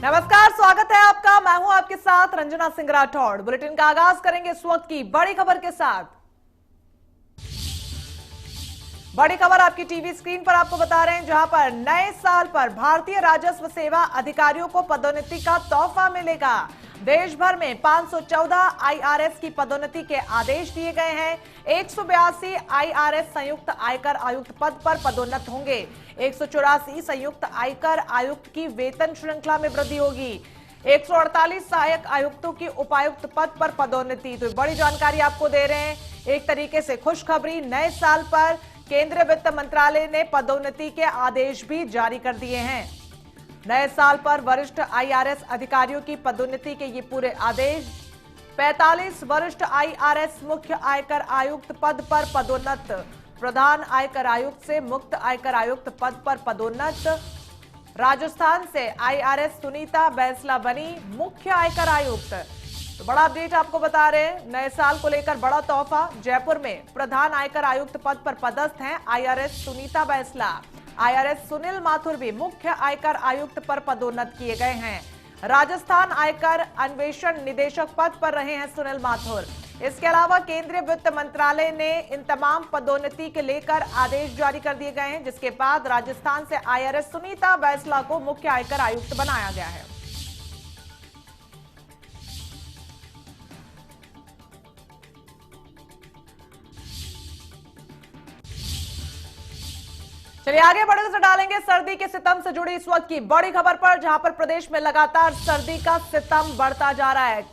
नमस्कार, स्वागत है आपका। मैं हूं आपके साथ रंजना सिंह राठौड़। बुलेटिन का आगाज करेंगे इस वक्त की बड़ी खबर के साथ। बड़ी खबर आपकी टीवी स्क्रीन पर आपको बता रहे हैं, जहां पर नए साल पर भारतीय राजस्व सेवा अधिकारियों को पदोन्नति का तोहफा मिलेगा। देश भर में 514 आईआरएस की पदोन्नति के आदेश दिए गए हैं। 182 आईआरएस संयुक्त आयकर आयुक्त पद पर पदोन्नत होंगे। 184 संयुक्त आयकर आयुक्त की वेतन श्रृंखला में वृद्धि होगी। 148 सहायक आयुक्तों की उपायुक्त पद पर पदोन्नति। तो बड़ी जानकारी आपको दे रहे हैं। एक तरीके से खुशखबरी, नए साल पर केंद्रीय वित्त मंत्रालय ने पदोन्नति के आदेश भी जारी कर दिए हैं। नए साल पर वरिष्ठ आईआरएस अधिकारियों की पदोन्नति के ये पूरे आदेश। 45 वरिष्ठ आईआरएस मुख्य आयकर आयुक्त पद पर पदोन्नत। प्रधान आयकर आयुक्त से मुक्त आयकर आयुक्त पद पर पदोन्नत। राजस्थान से आईआरएस सुनीता बैंसला बनी मुख्य आयकर आयुक्त। तो बड़ा अपडेट आपको बता रहे हैं, नए साल को लेकर बड़ा तोहफा। जयपुर में प्रधान आयकर आयुक्त पद पर पदस्थ हैं आईआरएस सुनीता बैंसला। आईआरएस सुनील माथुर भी मुख्य आयकर आयुक्त पर पदोन्नत किए गए हैं। राजस्थान आयकर अन्वेषण निदेशक पद पर रहे हैं सुनील माथुर। इसके अलावा केंद्रीय वित्त मंत्रालय ने इन तमाम पदोन्नति के लेकर आदेश जारी कर दिए गए हैं, जिसके बाद राजस्थान से आईआरएस सुनीता बैंसला को मुख्य आयकर आयुक्त बनाया गया है। चलिए आगे बढ़े, नजर डालेंगे सर्दी के सितम से जुड़ी इस वक्त की बड़ी खबर पर, जहां पर प्रदेश में लगातार सर्दी का सितम बढ़ता जा रहा है।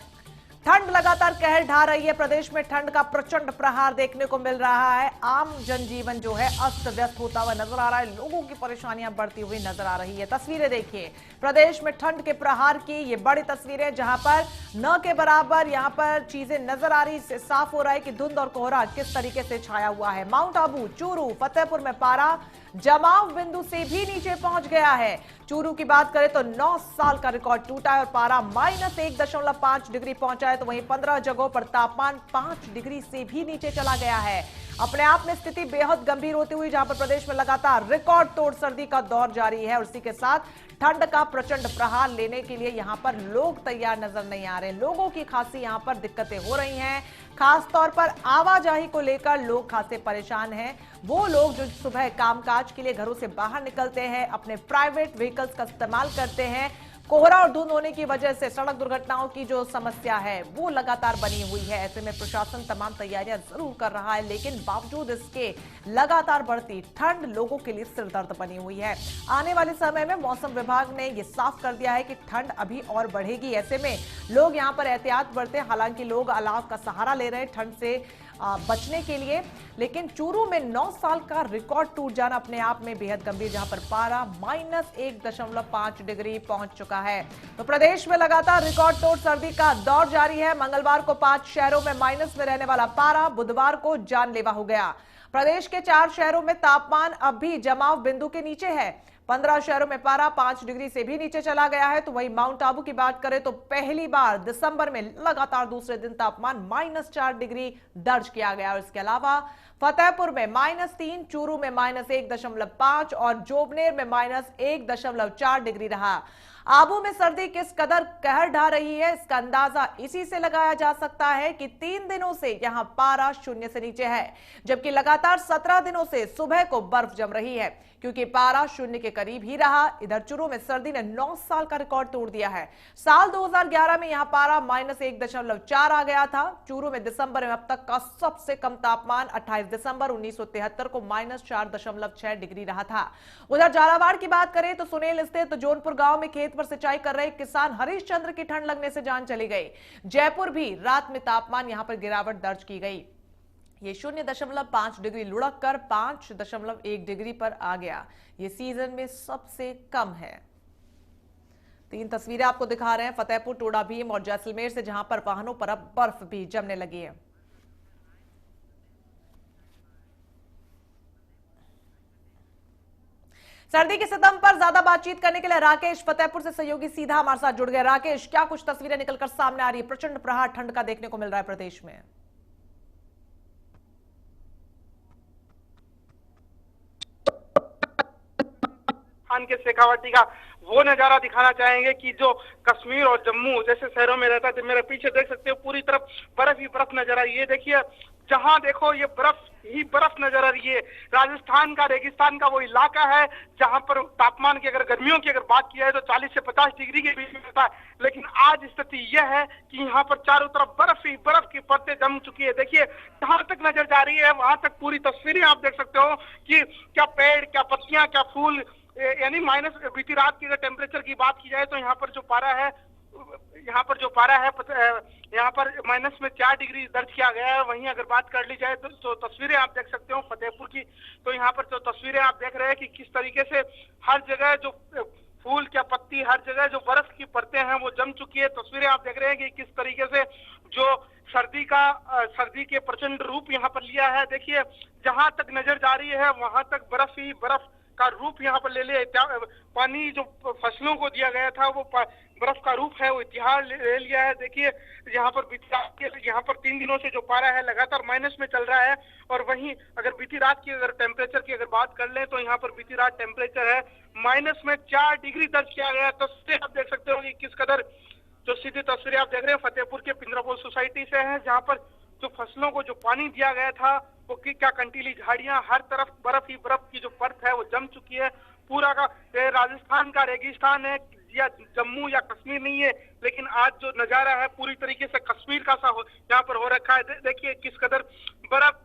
ठंड लगातार कहर ढा रही है। प्रदेश में ठंड का प्रचंड प्रहार देखने को मिल रहा है। आम जनजीवन जो है अस्त व्यस्त होता हुआ नजर आ रहा है। लोगों की परेशानियां बढ़ती हुई नजर आ रही है। तस्वीरें देखिए, प्रदेश में ठंड के प्रहार की ये बड़ी तस्वीरें, जहां पर न के बराबर यहां पर चीजें नजर आ रही। इससे साफ हो रहा है कि धुंध और कोहरा किस तरीके से छाया हुआ है। माउंट आबू, चूरू, फतेहपुर में पारा जमाव बिंदु से भी नीचे पहुंच गया है। चूरू की बात करें तो 9 साल का रिकॉर्ड टूटा है और पारा -1.5 डिग्री पहुंचा है। तो वहीं 15 जगहों पर तापमान 5 डिग्री से भी नीचे चला गया है। अपने आप में स्थिति बेहद गंभीर होती हुई, जहां पर प्रदेश में लगातार रिकॉर्ड तोड़ सर्दी का दौर जारी है और इसी के साथ ठंड का प्रचंड प्रहार लेने के लिए यहां पर लोग तैयार नजर नहीं आ रहे। लोगों की खासी यहां पर दिक्कतें हो रही हैं। खासतौर पर आवाजाही को लेकर लोग खासे परेशान हैं। वो लोग जो सुबह कामकाज के लिए घरों से बाहर निकलते हैं, अपने प्राइवेट व्हीकल्स का इस्तेमाल करते हैं, कोहरा और धुंध होने की वजह से सड़क दुर्घटनाओं की जो समस्या है वो लगातार बनी हुई है। ऐसे में प्रशासन तमाम तैयारियां जरूर कर रहा है, लेकिन बावजूद इसके लगातार बढ़ती ठंड लोगों के लिए सिरदर्द बनी हुई है। आने वाले समय में मौसम विभाग ने यह साफ कर दिया है कि ठंड अभी और बढ़ेगी। ऐसे में लोग यहां पर एहतियात बरतें। हालांकि लोग अलाव का सहारा ले रहे हैं ठंड से बचने के लिए, लेकिन चूरू में 9 साल का रिकॉर्ड टूट जाना अपने आप में बेहद गंभीर, जहां पर पारा -1.5 डिग्री पहुंच चुका है। तो प्रदेश में लगातार रिकॉर्ड तोड़ सर्दी का दौर जारी है। मंगलवार को 5 शहरों में माइनस में रहने वाला पारा बुधवार को जानलेवा हो गया। प्रदेश के 4 शहरों में तापमान अब भी जमाव बिंदु के नीचे है। 15 शहरों में पारा 5 डिग्री से भी नीचे चला गया है। तो वहीं माउंट आबू की बात करें तो पहली बार दिसंबर में लगातार दूसरे दिन तापमान -4 डिग्री दर्ज किया गया। और इसके अलावा फतेहपुर में -3, चूरू में -1.5 और जोबनेर में -1.4 डिग्री रहा। आबू में सर्दी किस कदर कहर ढा रही है, इसका अंदाजा इसी से लगाया जा सकता है कि 3 दिनों से यहां पारा 0 से नीचे है, जबकि लगातार 17 दिनों से सुबह को बर्फ जम रही है, क्योंकि पारा 0 के करीब ही रहा। इधर चूरू में सर्दी ने 9 साल का रिकॉर्ड तोड़ दिया है। साल 2011 में यहां पारा -1.4 आ गया था। चूरू में दिसंबर में अब तक का सबसे कम तापमान 28 दिसंबर 1973 को -4.6 डिग्री रहा था। उधर झालावाड़ की बात करें तो सुनेल स्थित जोनपुर गांव में खेत पर सिंचाई कर रहे किसान हरीश चंद्र की ठंड लगने से जान चली गई। जयपुर भी रात में तापमान यहां पर गिरावट दर्ज की गई। ये 0.5 डिग्री लुढ़क कर 5.1 डिग्री पर आ गया। ये सीजन में सबसे कम है। 3 तस्वीरें आपको दिखा रहे हैं फतेहपुर, टोडा भीम और जैसलमेर से, जहां पर वाहनों पर अब बर्फ भी जमने लगी है। सर्दी के सितम पर ज्यादा बातचीत करने के लिए राकेश फतेहपुर से सहयोगी सीधा हमारे साथ जुड़ गए। राकेश, क्या कुछ तस्वीरें निकलकर सामने आ रही है? प्रचंड प्रहार ठंड का देखने को मिल रहा है प्रदेश में। राजस्थान के शेखावाटी का वो नजारा दिखाना चाहेंगे कि जो कश्मीर और जम्मू जैसे शहरों में रहता है। मेरे पीछे देख सकते हो पूरी तरफ बर्फ ही बर्फ नजर आ रही है। देखिए जहां देखो ये बर्फ ही बर्फ नजर आ रही है। राजस्थान का रेगिस्तान का वो इलाका है जहां पर तापमान की अगर गर्मियों की अगर बात की जाए तो 40 से 50 डिग्री के बीच में रहता है, लेकिन आज स्थिति यह है कि यहाँ पर चारों तरफ बर्फ ही बर्फ की परतें जम चुकी है। देखिए जहां तक नजर जा रही है वहां तक पूरी तस्वीरें आप देख सकते हो कि क्या पेड़, क्या पत्तियां, क्या फूल, यानी माइनस बीती रात की अगर टेम्परेचर की बात की जाए तो यहाँ पर जो पारा है यहाँ पर माइनस में 4 डिग्री दर्ज किया गया है। वहीं अगर बात कर ली जाए तो तस्वीरें आप देख सकते हो फतेहपुर की, तो यहाँ पर जो तस्वीरें आप देख रहे हैं कि किस तरीके से हर जगह जो फूल, क्या पत्ती, हर जगह जो बर्फ की परतें हैं वो जम चुकी है। तस्वीरें आप देख रहे हैं कि किस तरीके से जो सर्दी के प्रचंड रूप यहाँ पर लिया है। देखिए जहां तक नजर जा रही है वहां तक बर्फ ही बर्फ का रूप यहाँ पर ले लिया। पानी जो फसलों को दिया गया था वो बर्फ का रूप है वो इतिहास ले लिया है। देखिए यहाँ पर 3 दिनों से जो पारा है लगातार माइनस में चल रहा है। और वहीं अगर बीती रात की अगर टेम्परेचर की अगर बात कर लें तो यहाँ पर बीती रात टेम्परेचर है माइनस में 4 डिग्री दर्ज किया गया। तस्वीरें आप देख सकते हो कि किस कदर, जो सीधी तस्वीरें आप देख रहे हैं फतेहपुर के पिंजरापोल सोसाइटी से हैं, जहाँ पर जो फसलों को जो पानी दिया गया था वो क्या कंटीली झाड़ियां, हर तरफ बर्फ ही बर्फ की जो परत है वो जम चुकी है। पूरा का राजस्थान का रेगिस्तान है या जम्मू या कश्मीर नहीं है, लेकिन आज जो नजारा है पूरी तरीके से कश्मीर का सा यहाँ पर हो रखा है। देखिए किस कदर बर्फ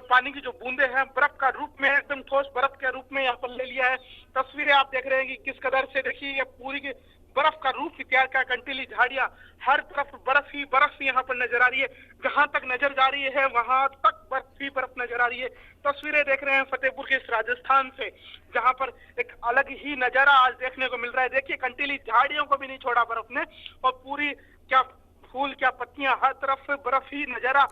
पानी की जो बूंदे हैं बर्फ का रूप में एकदम ठोस बर्फ के रूप में यहाँ पर ले लिया है। तस्वीरें आप देख रहे हैं कि किस कदर से देखिए ये पूरी की बर्फ का रूप इख्तियार का, कंटीली झाड़ियां, हर तरफ बर्फ ही यहाँ पर नजर आ रही है। जहां तक नजर जा रही है वहां तक बर्फ ही बर्फ नजर आ रही है। तस्वीरें देख रहे हैं फतेहपुर के इस राजस्थान से जहां पर एक अलग ही नजारा आज देखने को मिल रहा है। देखिए कंटीली झाड़ियों को भी नहीं छोड़ा बर्फ ने, और पूरी क्या फूल, क्या पत्तियां, हर तरफ बर्फ ही नजारा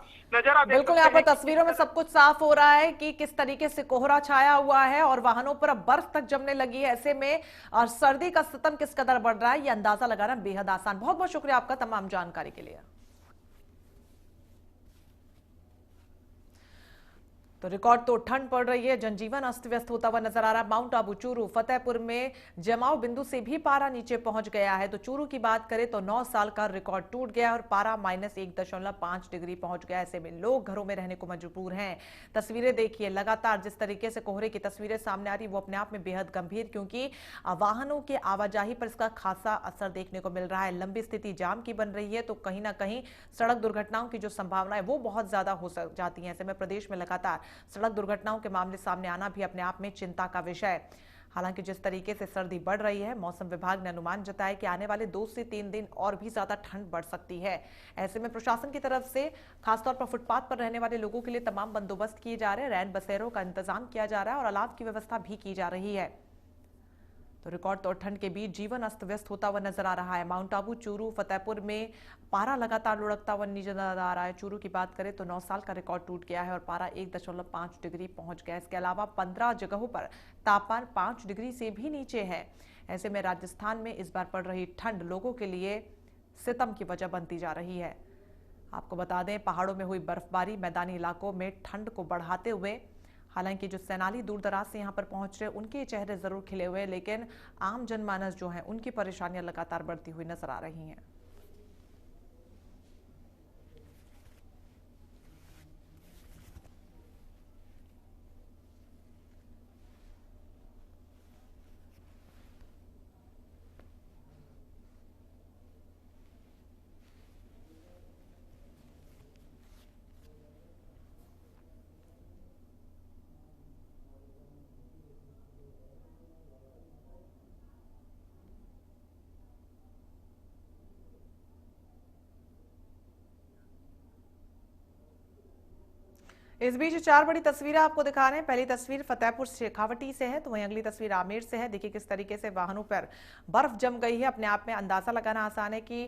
बिल्कुल यहाँ पर तस्वीरों में सब कुछ साफ हो रहा है कि किस तरीके से कोहरा छाया हुआ है और वाहनों पर अब बर्फ तक जमने लगी है। ऐसे में और सर्दी का सितम किस कदर बढ़ रहा है ये अंदाजा लगाना बेहद आसान। बहुत बहुत शुक्रिया आपका तमाम जानकारी के लिए। तो रिकॉर्ड तो ठंड पड़ रही है, जनजीवन अस्त व्यस्त होता हुआ नजर आ रहा है। माउंट आबू, चूरू, फतेहपुर में जमाव बिंदु से भी पारा नीचे पहुंच गया है। तो चूरू की बात करें तो 9 साल का रिकॉर्ड टूट गया और पारा -1.5 डिग्री पहुंच गया। ऐसे में लोग घरों में रहने को मजबूर हैं। तस्वीरें देखिए, लगातार जिस तरीके से कोहरे की तस्वीरें सामने आ रही वो अपने आप में बेहद गंभीर, क्योंकि वाहनों के आवाजाही पर इसका खासा असर देखने को मिल रहा है। लंबी स्थिति जाम की बन रही है, तो कहीं ना कहीं सड़क दुर्घटनाओं की जो संभावना है वो बहुत ज्यादा हो जाती है। ऐसे में प्रदेश में लगातार सड़क दुर्घटनाओं के मामले सामने आना भी अपने आप में चिंता का विषय है। हालांकि जिस तरीके से सर्दी बढ़ रही है, मौसम विभाग ने अनुमान जताया कि आने वाले 2 से 3 दिन और भी ज्यादा ठंड बढ़ सकती है। ऐसे में प्रशासन की तरफ से खासतौर पर फुटपाथ पर रहने वाले लोगों के लिए तमाम बंदोबस्त किए जा रहे हैं। रैन बसेरों का इंतजाम किया जा रहा है और अलाव की व्यवस्था भी की जा रही है। तो रिकॉर्ड तोड़ ठंड के बीच जीवन अस्त व्यस्त होता हुआ नजर आ रहा है। माउंट आबू, चूरू, फतेहपुर में पारा लगातार लुढ़कता हुआ नजर आ रहा है। चूरू की बात करें तो 9 साल का रिकॉर्ड टूट गया है और पारा 1.5 डिग्री पहुंच गया है। इसके अलावा 15 जगहों पर तापमान 5 डिग्री से भी नीचे है। ऐसे में राजस्थान में इस बार पड़ रही ठंड लोगों के लिए सितम की वजह बनती जा रही है। आपको बता दें, पहाड़ों में हुई बर्फबारी मैदानी इलाकों में ठंड को बढ़ाते हुए, हालांकि जो सैलानी दूर दराज से यहां पर पहुंच रहे उनके चेहरे जरूर खिले हुए, लेकिन आम जनमानस जो है उनकी परेशानियां लगातार बढ़ती हुई नजर आ रही हैं। इस बीच 4 बड़ी तस्वीरें आपको दिखा रहे हैं। पहली तस्वीर फतेहपुर शेखावटी से है, तो वहीं अगली तस्वीर आमेर से है। देखिए किस तरीके से वाहनों पर बर्फ जम गई है। अपने आप में अंदाजा लगाना आसान है कि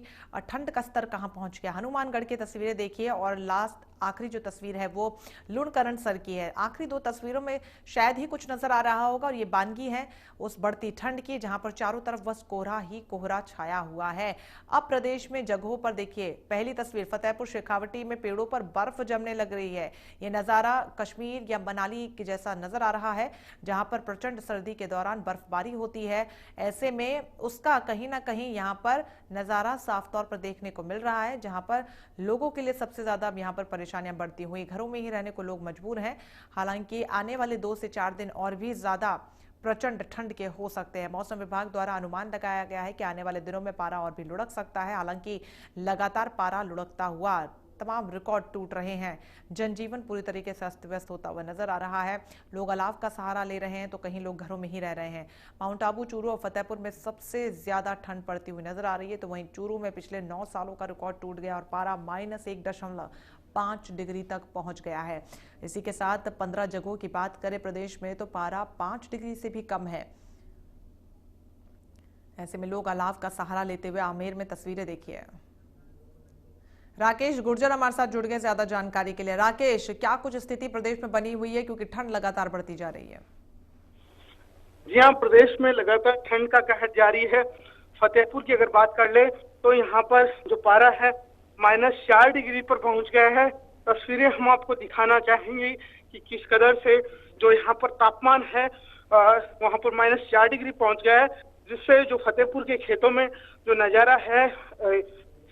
ठंड का स्तर कहां पहुंच गया। हनुमानगढ़ की तस्वीरें देखिए और लास्ट आखिरी जो तस्वीर है वो लुणकरण सर की है। आखिरी 2 तस्वीरों में शायद ही कुछ नजर आ रहा होगा और ये बानगी है उस बढ़ती ठंड की, जहां पर चारों तरफ बस कोहरा ही कोहरा छाया हुआ है। अब प्रदेश में जगहों पर देखिए, पहली तस्वीर फतेहपुर शेखावटी में पेड़ों पर बर्फ जमने लग रही है। ये नजारा कश्मीर या मनाली के जैसा नजर आ रहा है, जहां पर प्रचंड सर्दी के दौरान बर्फबारी होती है। ऐसे में उसका कहीं ना कहीं यहां पर नजारा साफ तौर पर देखने को मिल रहा है, जहां पर लोगों के लिए सबसे ज्यादा अब यहां पर परेशानियां बढ़ती हुई, घरों में ही रहने को लोग मजबूर हैं। हालांकि आने वाले 2 से 4 दिन और भी ज्यादा प्रचंड ठंड के हो सकते हैं। मौसम विभाग द्वारा अनुमान लगाया गया है कि आने वाले दिनों में पारा और भी लुढ़क सकता है। हालांकि लगातार पारा लुढ़कता हुआ तमाम रिकॉर्ड टूट रहे हैं, जनजीवन पूरी तरीके से अस्त व्यस्त होता हुआ नजर आ रहा है। लोग अलाव का सहारा ले रहे हैं तो कहीं लोग घरों में ही रह रहे हैं। माउंट आबू, चूरू और फतेहपुर में सबसे ज्यादा ठंड पड़ती हुई नजर आ रही है, तो वहीं चूरू में पिछले 9 सालों का रिकॉर्ड टूट गया और पारा -1.5 डिग्री तक पहुंच गया है। इसी के साथ 15 जगहों की बात करें प्रदेश में तो पारा 5 डिग्री से भी कम है। ऐसे में लोग अलाव का सहारा लेते हुए आमेर में तस्वीरें देखिए। राकेश गुर्जर हमारे साथ जुड़ गए ज्यादा जानकारी के लिए। राकेश, क्या कुछ स्थिति प्रदेश में बनी हुई है, क्योंकि ठंड लगातार बढ़ती जा रही है? जी हाँ, प्रदेश में लगातार ठंड का कहर जारी है। फतेहपुर की अगर बात कर ले तो यहाँ पर जो पारा है -4 डिग्री पर पहुंच गया है। तस्वीरें हम आपको दिखाना चाहेंगे कि किस कदर से जो यहाँ पर तापमान है वहाँ पर -4 डिग्री पहुंच गया है, जिससे जो फतेहपुर के खेतों में जो नजारा है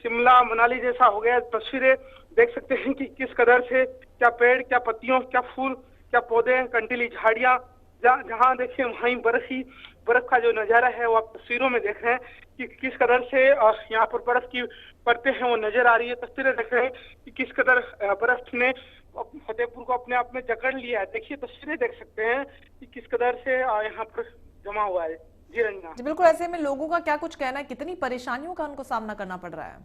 शिमला मनाली जैसा हो गया। तस्वीरें देख सकते हैं कि किस कदर से क्या पेड़, क्या पत्तियों, क्या फूल, क्या पौधे, कंटीली झाड़ियां, जहाँ देखिए वहीं बर्फ का जो नजारा है वो आप तस्वीरों में देख रहे हैं कि किस कदर से यहाँ पर बर्फ की परतें हैं वो नजर आ रही है। तस्वीरें देख रहे हैं कि किस कदर बर्फ ने फतेहपुर को अपने आप में जकड़ लिया है। देखिए तस्वीरें देख सकते हैं कि किस कदर से यहाँ पर जमा हुआ है। जी रंजना जी बिल्कुल, ऐसे में लोगों का क्या कुछ कहना है, कितनी परेशानियों का उनको सामना करना पड़ रहा है?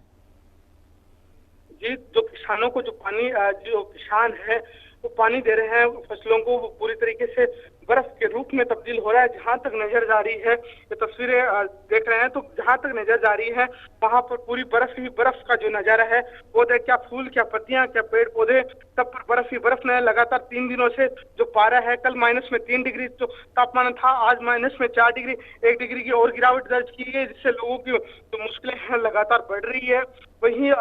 जी, जो किसानों को जो किसान है वो पानी दे रहे हैं फसलों को, वो पूरी तरीके से बर्फ के रूप में तब्दील हो रहा है। जहां तक नजर जा रही है, ये तस्वीरें देख रहे हैं तो जहां तक नजर जा रही है वहां पर पूरी बर्फ ही बर्फ का जो नजारा है वो देख, क्या फूल, क्या पत्तियां, क्या पेड़ पौधे, सब पर बर्फ ही बर्फ है। लगातार 3 दिनों से जो पारा है, कल -3 डिग्री जो तापमान था, आज -4 डिग्री, 1 डिग्री की और गिरावट दर्ज की है, जिससे लोगों की जो मुश्किलें हैं लगातार बढ़ रही है। वहीं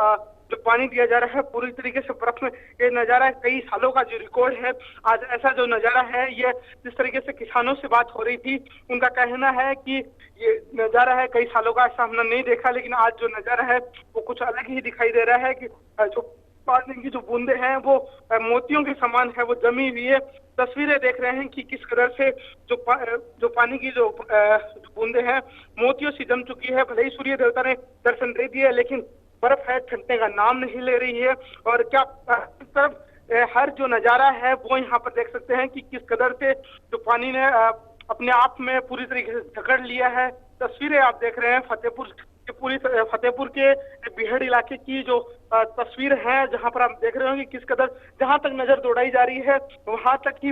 जो पानी दिया जा रहा है पूरी तरीके से बर्फ में, ये नजारा कई सालों का जो रिकॉर्ड है, आज ऐसा जो नजारा है, ये जिस तरीके से किसानों से बात हो रही थी, उनका कहना है कि ये नजारा है कई सालों का, ऐसा हमने नहीं देखा, लेकिन आज जो नजारा है वो कुछ अलग ही दिखाई दे रहा है कि जो पानी की जो बूंदे हैं वो मोतियों के समान है, वो जमी हुई है। तस्वीरें देख रहे हैं कि किस कदर से जो पानी की जो बूंदे हैं मोतियों से जम चुकी है। भले ही सूर्य देवता ने दर्शन दे दिए, लेकिन बर्फ है ठंडने का नाम नहीं ले रही है। और क्या इस तरफ हर जो नजारा है वो यहाँ पर देख सकते हैं कि किस कदर से जो पानी ने अपने आप में पूरी तरीके से जकड़ लिया है। तस्वीरें आप देख रहे हैं फतेहपुर के बिहड़ इलाके की जो तस्वीर है, जहां पर आप देख रहे हो कि किस कदर जहां तक नजर दौड़ाई जा रही है वहां तक ही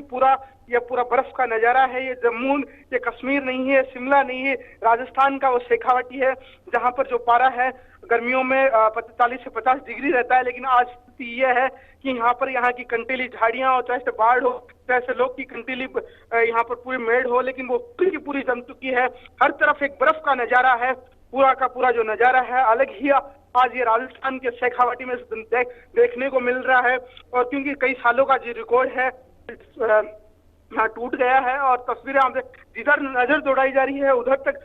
यह पूरा बर्फ का नजारा है। ये जम्मू, ये कश्मीर नहीं है, शिमला नहीं है, राजस्थान का वो शेखावटी है, जहां पर जो पारा है गर्मियों में 40 से 50 डिग्री रहता है, लेकिन आज स्थिति यह है कि यहाँ की कंटीली झाड़ियां हो, चाहे से बाढ़ हो, चाहे से लोग की कंटीली यहाँ पर पूरी मेड़ हो, लेकिन वो पूरी की पूरी जम चुकी है। हर तरफ एक बर्फ का नजारा है, पूरा का पूरा जो नजारा है अलग ही आज ये राजस्थान के शेखावटी में देखने को मिल रहा है। और क्योंकि कई सालों का जो रिकॉर्ड है यहाँ टूट गया है, और तस्वीरें आप जिधर नजर दौड़ाई जा रही है उधर तक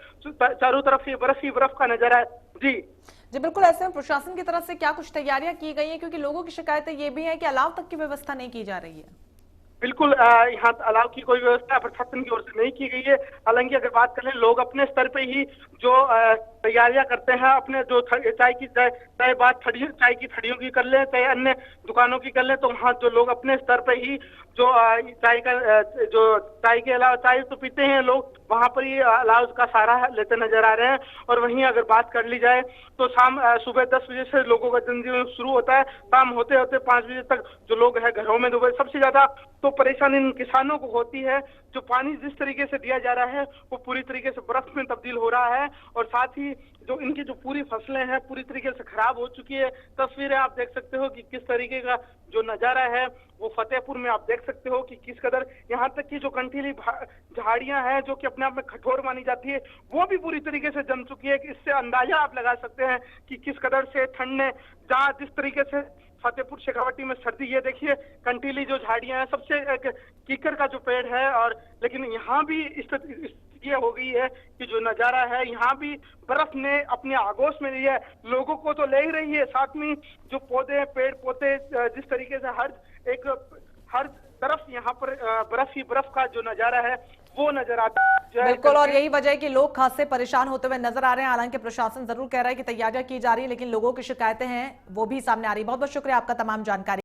चारों तरफ ये बर्फ ही बर्फ का नजारा है। जी बिल्कुल, ऐसे में प्रशासन की तरफ से क्या कुछ तैयारियां की गई हैं, क्योंकि लोगों की शिकायतें ये भी हैं कि अलाव तक की व्यवस्था नहीं की जा रही है? बिल्कुल, यहाँ अलाव की कोई व्यवस्था प्रशासन की ओर से नहीं की गई है। हालांकि अगर बात करें, लोग अपने स्तर पे ही जो तैयारियां करते हैं, अपने जो चाय की थड़ियों की कर लें, चाहे अन्य दुकानों की कर लें, तो वहाँ जो लोग अपने स्तर पे ही जो चाय के अलावा चाय तो पीते हैं लोग, वहाँ पर ही अलाव का सहारा लेते नजर आ रहे हैं। और वहीं अगर बात कर ली जाए तो सुबह 10 बजे से लोगों का जनजीवन शुरू होता है, शाम होते होते 5 बजे तक जो लोग हैं घरों में डूबे। सबसे ज्यादा तो परेशानी इन किसानों को होती है, जो पानी जिस तरीके से दिया जा रहा है वो पूरी तरीके से बर्फ में तब्दील हो रहा है, और साथ ही जो इनकी जो पूरी फसलें हैं पूरी तरीके से खराब हो चुकी है। तस्वीरें आप देख सकते हो कि किस तरीके का जो नजारा है वो फतेहपुर में आप देख सकते हो कि किस कदर यहाँ तक की जो कंटीली झाड़ियां हैं जो कि अपने आप में कठोर मानी जाती है वो भी पूरी तरीके से जम चुकी है। इससे अंदाजा आप लगा सकते हैं कि किस कदर से ठंड ने जहाँ जिस तरीके से फतेहपुर शेखावटी में सर्दी। ये देखिए कंटीली जो झाड़ियां हैं, सबसे कीकर का जो पेड़ है, और लेकिन यहाँ भी ये हो गई है कि जो नजारा है यहाँ भी बर्फ ने अपने आगोश में ली है, लोगों को तो ले ही रही है, साथ में जो पौधे पेड़ पौधे जिस तरीके से हर तरफ यहाँ पर बर्फ ही बर्फ का जो नजारा है वो नजर आता है। बिल्कुल, और यही वजह है कि लोग खास से परेशान होते हुए नजर आ रहे हैं। हालांकि प्रशासन जरूर कह रहा है कि तैयारियां की जा रही है, लेकिन लोगों की शिकायतें हैं वो भी सामने आ रही है। बहुत बहुत शुक्रिया आपका तमाम जानकारी।